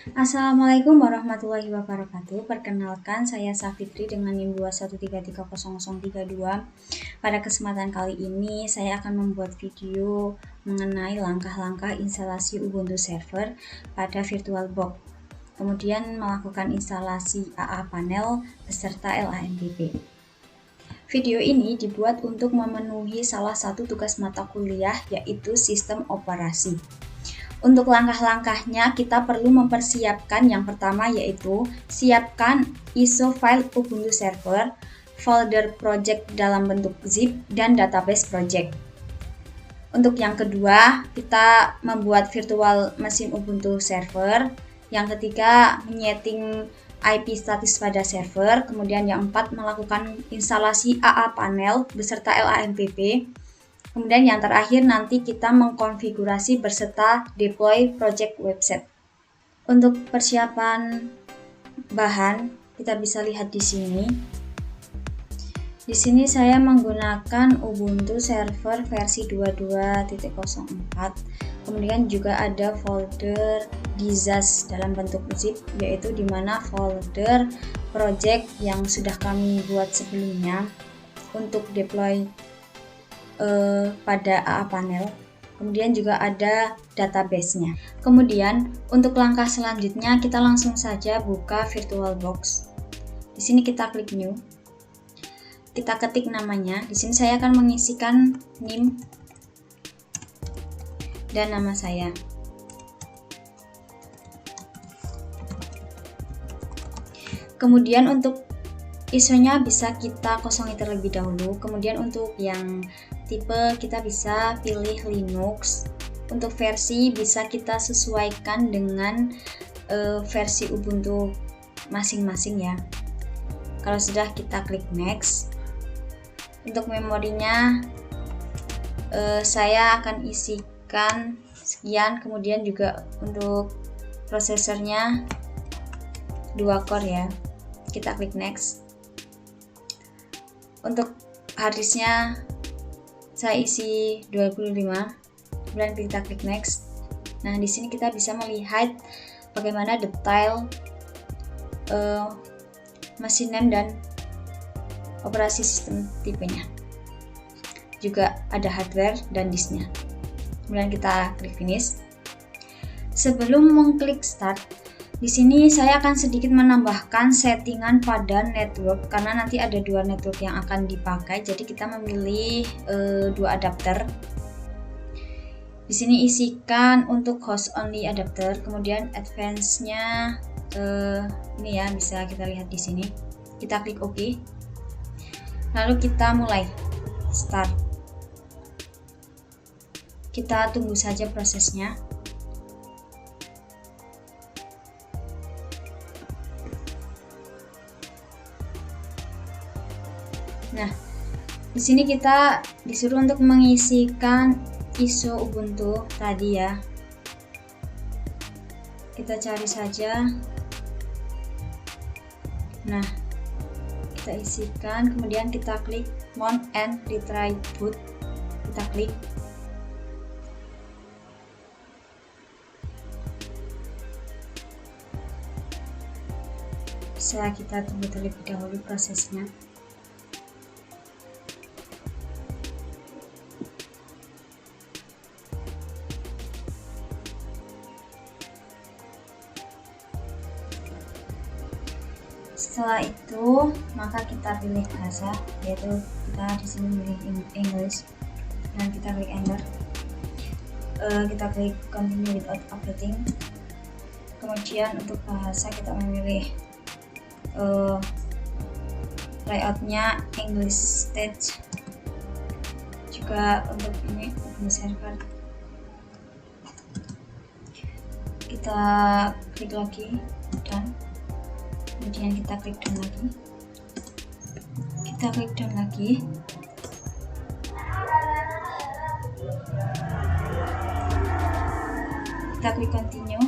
Assalamualaikum warahmatullahi wabarakatuh. Perkenalkan, saya Safitri dengan NIM 2130032. Pada kesempatan kali ini, saya akan membuat video mengenai langkah-langkah instalasi Ubuntu Server pada VirtualBox. Kemudian melakukan instalasi AA Panel beserta LAMPP. Video ini dibuat untuk memenuhi salah satu tugas mata kuliah, yaitu sistem operasi. Untuk langkah-langkahnya, kita perlu mempersiapkan yang pertama, yaitu siapkan ISO file Ubuntu Server, folder project dalam bentuk zip, dan database project. Untuk yang kedua, kita membuat virtual mesin Ubuntu Server. Yang ketiga, menyeting IP status pada server. Kemudian yang keempat, melakukan instalasi AA Panel beserta LAMPP. Kemudian yang terakhir, nanti kita mengkonfigurasi beserta deploy project website. Untuk persiapan bahan, kita bisa lihat di sini. Di sini saya menggunakan Ubuntu Server versi 22.04. Kemudian juga ada folder dizas dalam bentuk zip, yaitu di mana folder project yang sudah kami buat sebelumnya untuk deploy pada AA Panel. Kemudian juga ada database-nya. Kemudian untuk langkah selanjutnya, kita langsung saja buka VirtualBox. Di sini kita klik New. Kita ketik namanya. Di sini saya akan mengisikan NIM dan nama saya. Kemudian untuk ISO-nya bisa kita kosongi terlebih dahulu. Kemudian untuk yang tipe kita bisa pilih Linux. Untuk versi bisa kita sesuaikan dengan versi Ubuntu masing-masing ya. Kalau sudah, kita klik Next. Untuk memorinya saya akan isikan sekian. Kemudian juga untuk prosesornya 2 core ya. Kita klik Next. Untuk harddisknya saya isi 25. Kemudian kita klik Next. Nah, di sini kita bisa melihat bagaimana detail machine name dan operasi sistem tipenya. Juga ada hardware dan disknya. Kemudian kita klik Finish. Sebelum mengklik Start, di sini saya akan sedikit menambahkan settingan pada network karena nanti ada 2 network yang akan dipakai. Jadi kita memilih 2 adapter. Di sini isikan untuk host only adapter. Kemudian advance-nya ini ya, bisa kita lihat di sini. Kita klik OK. Lalu kita mulai start. Kita tunggu saja prosesnya. Nah, di sini kita disuruh untuk mengisikan ISO Ubuntu tadi ya. Kita cari saja. Nah, kita isikan, kemudian kita klik Mount and Retrieve Boot. Kita klik. Bisa kita tunggu terlebih dahulu prosesnya. Setelah itu, maka kita pilih bahasa, yaitu kita di sini pilih English, dan kita klik Enter. Kita klik Continue without updating. Kemudian untuk bahasa kita memilih layoutnya English Stage. Juga untuk ini Ubuntu Server. Kita klik lagi dan kemudian kita klik down lagi. Kita klik down lagi. Kita klik continue.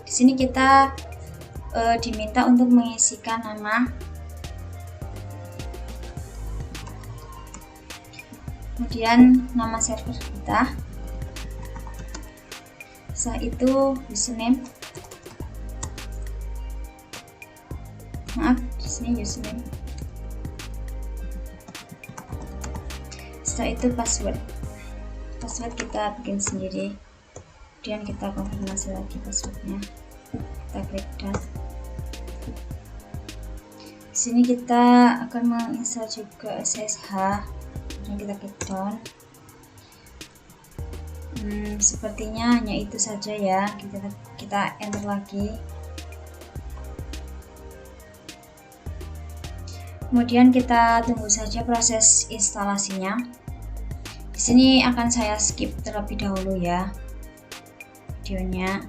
Di sini kita diminta untuk mengisikan nama, kemudian nama server kita. Setelah itu username, maaf, di sini username. Setelah itu password kita bikin sendiri, kemudian kita konfirmasi lagi passwordnya, kita klik done. Di sini kita akan menginstal juga SSH, dan kita klik done. Sepertinya hanya itu saja ya, kita enter lagi. Kemudian kita tunggu saja proses instalasinya. Di sini akan saya skip terlebih dahulu ya videonya,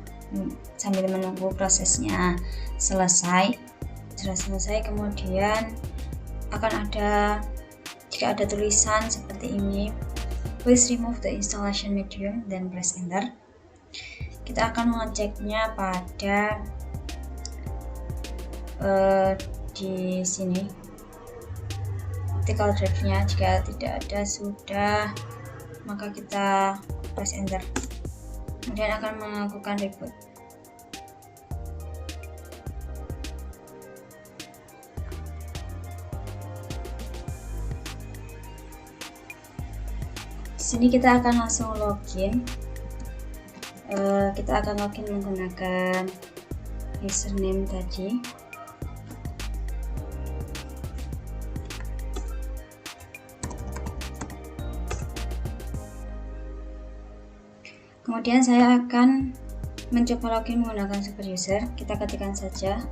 sambil menunggu prosesnya selesai. Setelah selesai, kemudian akan ada, jika ada tulisan seperti ini, please remove the installation medium, dan press enter. Kita akan mengeceknya pada di sini vertical drive-nya. Jika tidak ada sudah, maka kita press enter, kemudian akan melakukan reboot. Di sini kita akan langsung login. Kita akan login menggunakan username tadi. Kemudian saya akan mencoba login menggunakan super user. Kita ketikkan saja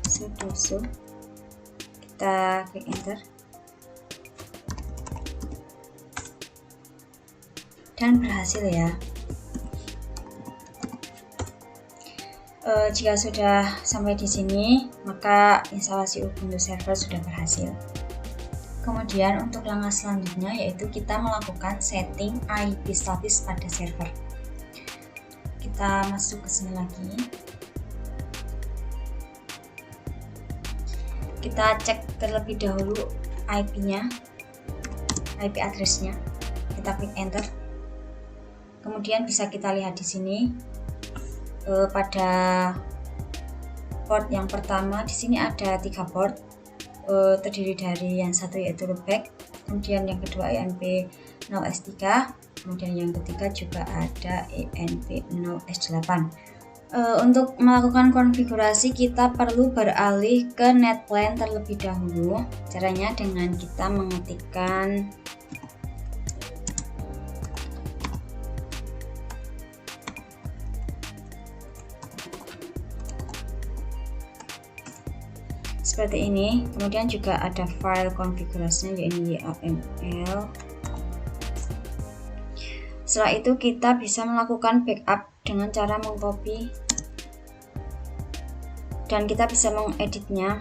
sudo, kita klik enter, dan berhasil ya. Jika sudah sampai di sini, maka instalasi Ubuntu server sudah berhasil. Kemudian untuk langkah selanjutnya yaitu kita melakukan setting IP status pada server. Kita masuk ke sini lagi. Kita cek terlebih dahulu IP-nya, IP address-nya. Kita klik enter. Kemudian bisa kita lihat di sini pada port yang pertama, di sini ada 3 port, terdiri dari yang satu yaitu loopback, kemudian yang kedua ENP0S3, kemudian yang ketiga juga ada ENP0S8. Untuk melakukan konfigurasi kita perlu beralih ke NetPlan terlebih dahulu. Caranya dengan kita mengetikkan seperti ini. Kemudian juga ada file konfigurasinya yaitu YAML. Setelah itu kita bisa melakukan backup dengan cara mengcopy, dan kita bisa mengeditnya.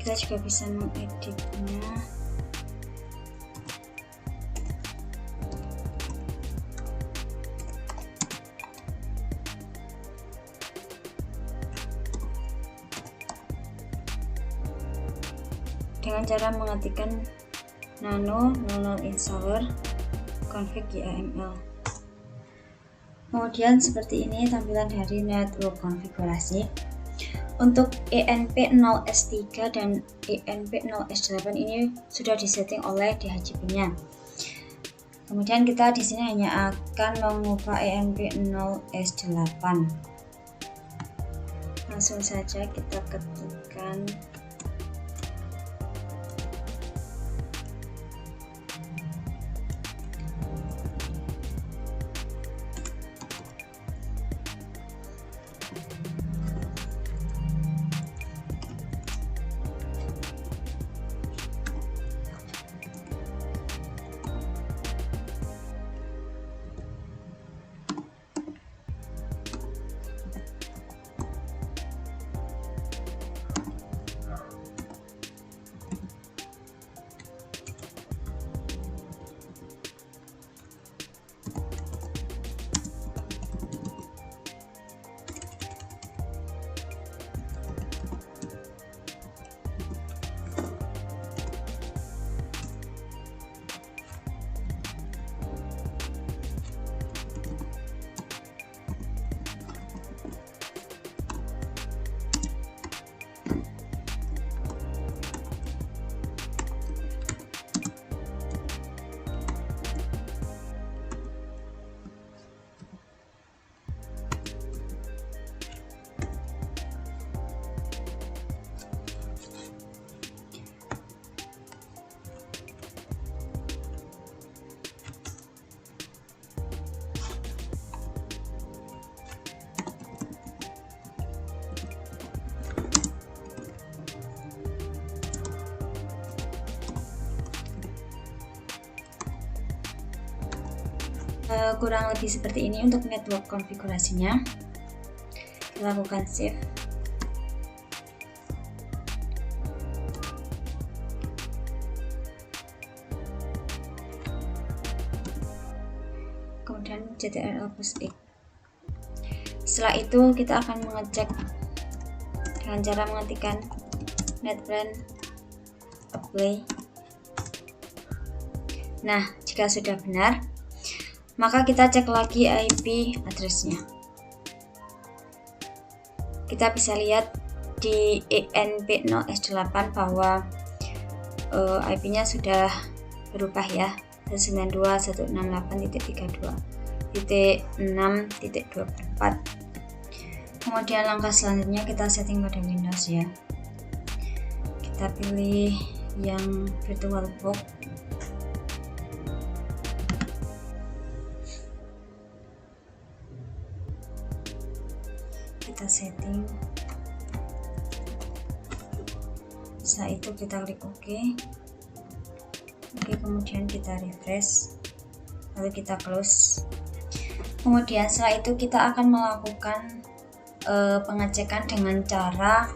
Kita juga bisa mengeditnya. Dengan cara mengetikkan nano 00 installer config YAML. Kemudian seperti ini tampilan dari network konfigurasi. Untuk ENP0S3 dan ENP0S8 ini sudah disetting oleh DHCP-nya. Kemudian kita di sini hanya akan mengubah ENP0S8. Langsung saja kita ketikkan kurang lebih seperti ini untuk network konfigurasinya. Lakukan save. Kemudian ctrl+X. Setelah itu kita akan mengecek dengan cara mengetikkan netplan apply. Nah, jika sudah benar, maka kita cek lagi IP address-nya. Kita bisa lihat di ENP0S8 bahwa IP-nya sudah berubah ya, 92.168.32.6.24. Kemudian langkah selanjutnya kita setting pada Windows ya. Kita pilih yang VirtualBox. Kita setting. Setelah itu kita klik OK. Oke, kemudian kita refresh, lalu kita close. Kemudian setelah itu kita akan melakukan pengecekan dengan cara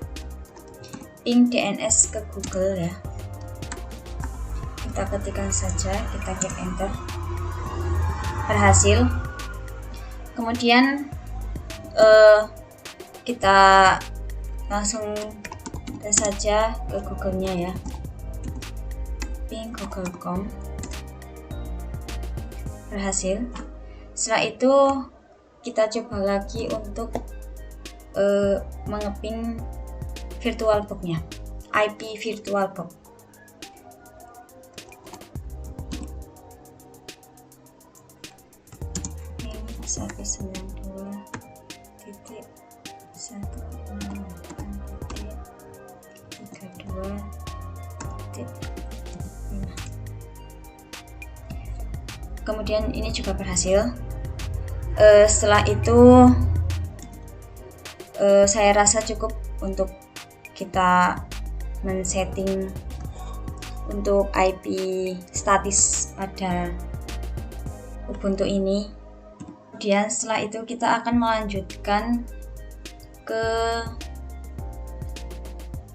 ping DNS ke Google ya. Kita ketikkan saja, kita klik enter, berhasil. Kemudian kita langsung tes saja ke Google-nya ya, ping google.com, berhasil. Setelah itu kita coba lagi untuk mengeping VirtualBox-nya, IP VirtualBox. Ini 192.168.32.5. Kemudian ini juga berhasil. Setelah itu saya rasa cukup untuk kita men-setting untuk IP statis pada Ubuntu ini. Kemudian setelah itu kita akan melanjutkan ke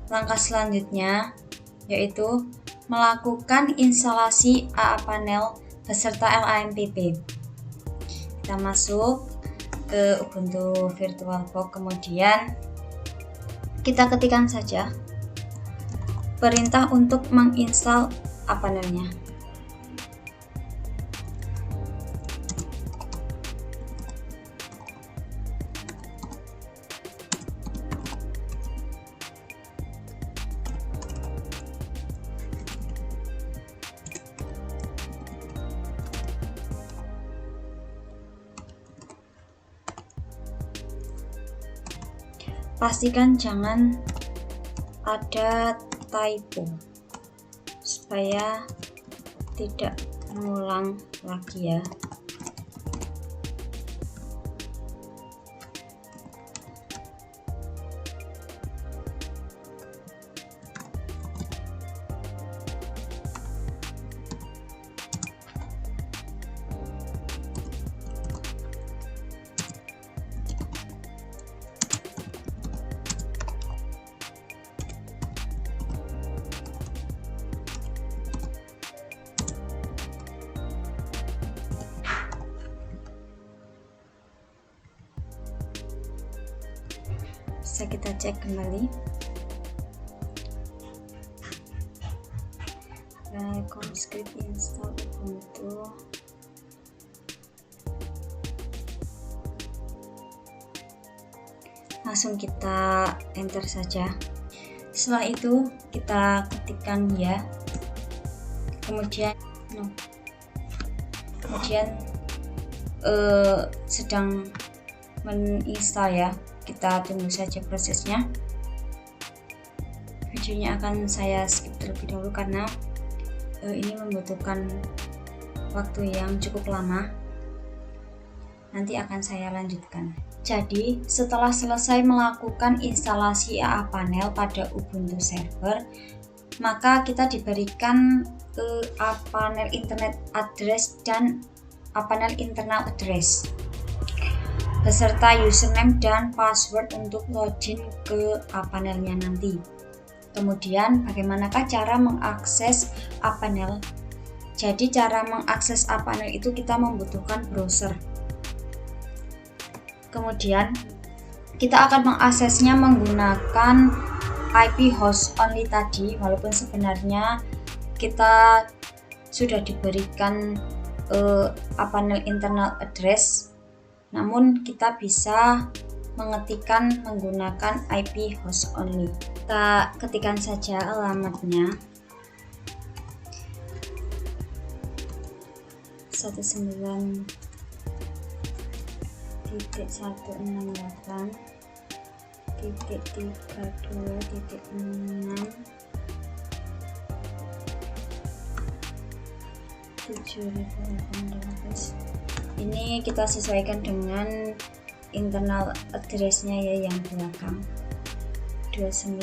langkah selanjutnya, yaitu melakukan instalasi AA Panel beserta LAMPP. Kita masuk ke Ubuntu VirtualBox, kemudian kita ketikkan saja perintah untuk menginstal AA Panelnya. Pastikan jangan ada typo supaya tidak mengulang lagi ya. Bisa kita cek kembali. Script install Ubuntu. Langsung kita enter saja. Setelah itu kita ketikkan ya. Kemudian sedang menginstal ya. Kita tunggu saja prosesnya. Videonya akan saya skip terlebih dahulu karena ini membutuhkan waktu yang cukup lama. Nanti akan saya lanjutkan. Jadi setelah selesai melakukan instalasi AA Panel pada Ubuntu server, maka kita diberikan AA Panel internet address dan panel internal address beserta username dan password untuk login ke panelnya nanti. Kemudian bagaimanakah cara mengakses panel? Jadi cara mengakses panel itu kita membutuhkan browser. Kemudian kita akan mengaksesnya menggunakan IP host only tadi, walaupun sebenarnya kita sudah diberikan panel internal address, namun kita bisa mengetikkan menggunakan IP host only. Kita ketikkan saja alamatnya 19.168.32.6. Ini kita sesuaikan dengan internal address-nya ya, yang belakang 29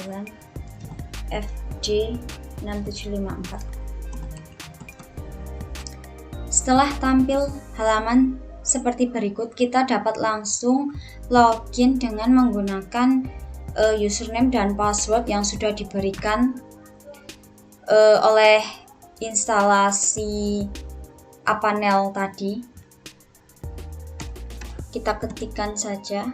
FJ 6754. Setelah tampil halaman seperti berikut, kita dapat langsung login dengan menggunakan username dan password yang sudah diberikan oleh instalasi panel tadi. Kita ketikkan saja.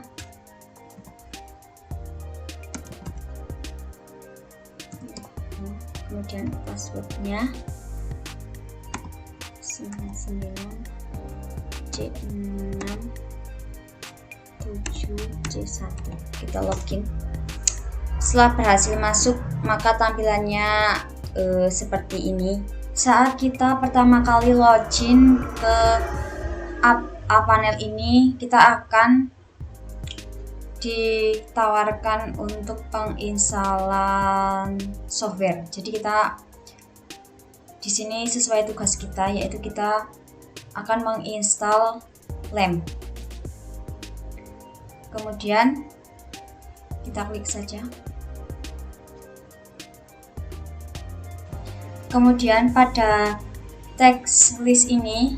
Kemudian passwordnya 99C67C1. Kita login. Setelah berhasil masuk, maka tampilannya seperti ini. Saat kita pertama kali login ke panel ini, kita akan ditawarkan untuk penginstalan software. Jadi kita di sini sesuai tugas kita, yaitu kita akan menginstal LAMP. Kemudian kita klik saja. Kemudian pada teks list ini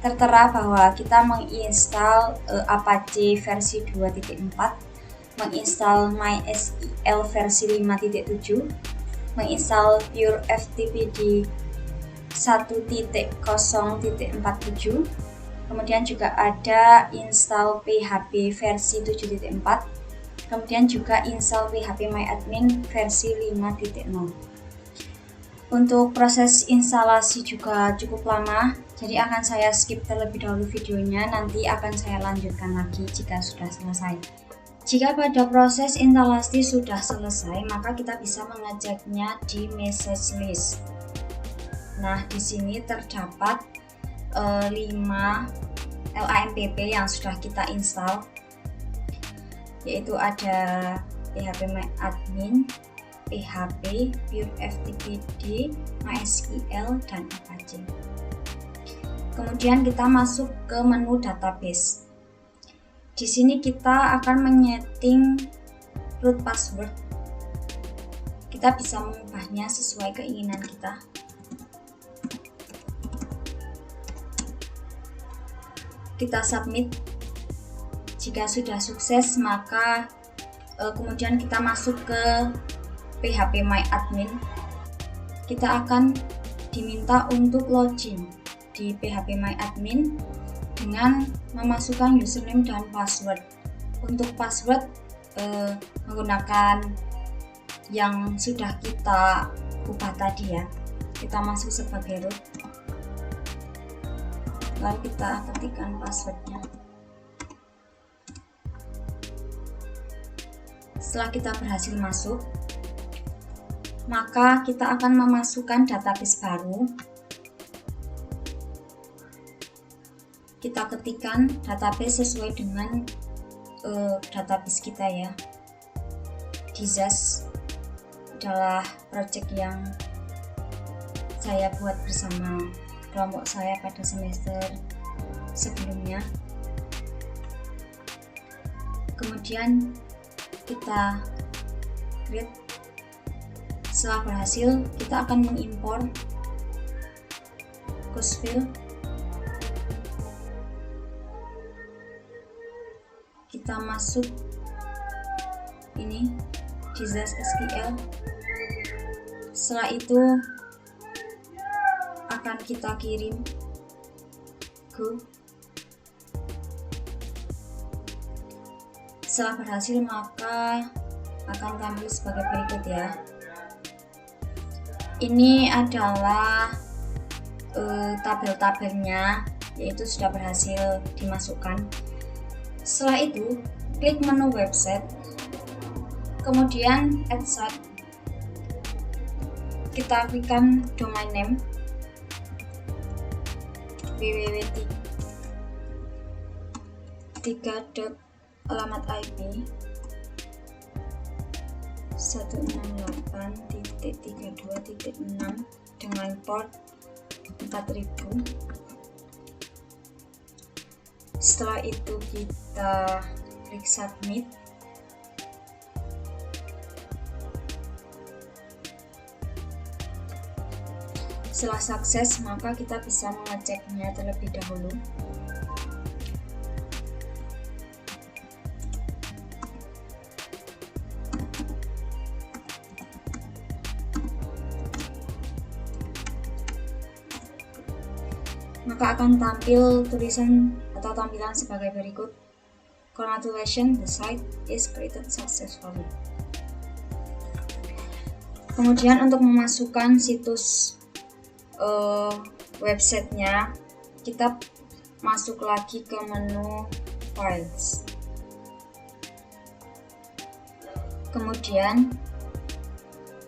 tertera bahwa kita menginstal Apache versi 2.4, menginstal MySQL versi 5.7, menginstal Pure FTP 1.0.47, kemudian juga ada install PHP versi 7.4, kemudian juga install PHP MyAdmin versi 5.0. Untuk proses instalasi juga cukup lama, jadi akan saya skip terlebih dahulu videonya, nanti akan saya lanjutkan lagi jika sudah selesai. Jika pada proses instalasi sudah selesai, maka kita bisa mengeceknya di message list. Nah, di sini terdapat 5 LAMPP yang sudah kita install, yaitu ada PHP MyAdmin, PHP, Pure FTP, MySQL, dan Apache. Kemudian kita masuk ke menu database. Di sini kita akan menyeting root password. Kita bisa mengubahnya sesuai keinginan kita. Kita submit. Jika sudah sukses, maka kemudian kita masuk ke PHP MyAdmin. Kita akan diminta untuk login di PHP MyAdmin dengan memasukkan username dan password. Untuk password menggunakan yang sudah kita ubah tadi ya. Kita masuk sebagai root, lalu kita ketikkan passwordnya. Setelah kita berhasil masuk, maka kita akan memasukkan database baru. Kita ketikkan database sesuai dengan database kita ya. DISAS adalah project yang saya buat bersama kelompok saya pada semester sebelumnya. Kemudian kita create. Setelah berhasil, kita akan mengimpor course file. kita masuk ini Disaster.SQL. Setelah itu akan kita kirim go. Setelah berhasil maka akan tampil sebagai berikut ya. Ini adalah tabel-tabelnya, yaitu sudah berhasil dimasukkan. Setelah itu klik menu website, kemudian add site, kita klikkan domain name www.3. alamat IP 168.32.6 dengan port 4000. Setelah itu kita klik submit. Setelah sukses maka kita bisa mengeceknya terlebih dahulu. Maka akan tampil tulisan atau tampilan sebagai berikut. Congratulations, the site is created successfully. Kemudian untuk memasukkan situs websitenya, kita masuk lagi ke menu files. Kemudian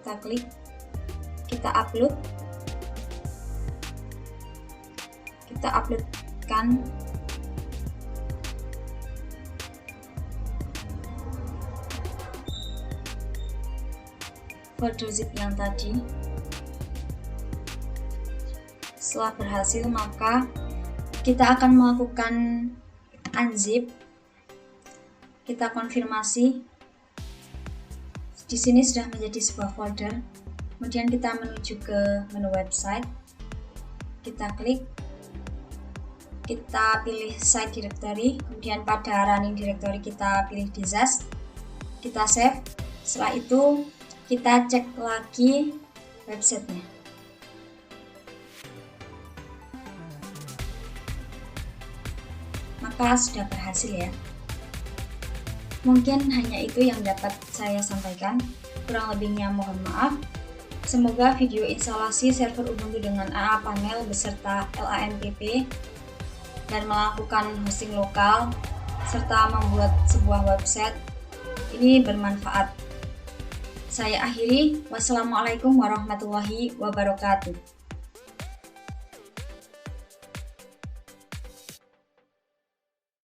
kita klik, kita uploadkan folder zip yang tadi. Setelah berhasil maka kita akan melakukan unzip. Kita konfirmasi. Di sini sudah menjadi sebuah folder. Kemudian kita menuju ke menu website. Kita klik, kita pilih site directory, kemudian pada running directory kita pilih disaster, kita save. Setelah itu kita cek lagi websitenya. Maka sudah berhasil ya. Mungkin hanya itu yang dapat saya sampaikan, kurang lebihnya mohon maaf. Semoga video instalasi server Ubuntu dengan AA panel beserta LAMPP dan melakukan hosting lokal serta membuat sebuah website ini bermanfaat. Saya akhiri, wassalamualaikum warahmatullahi wabarakatuh.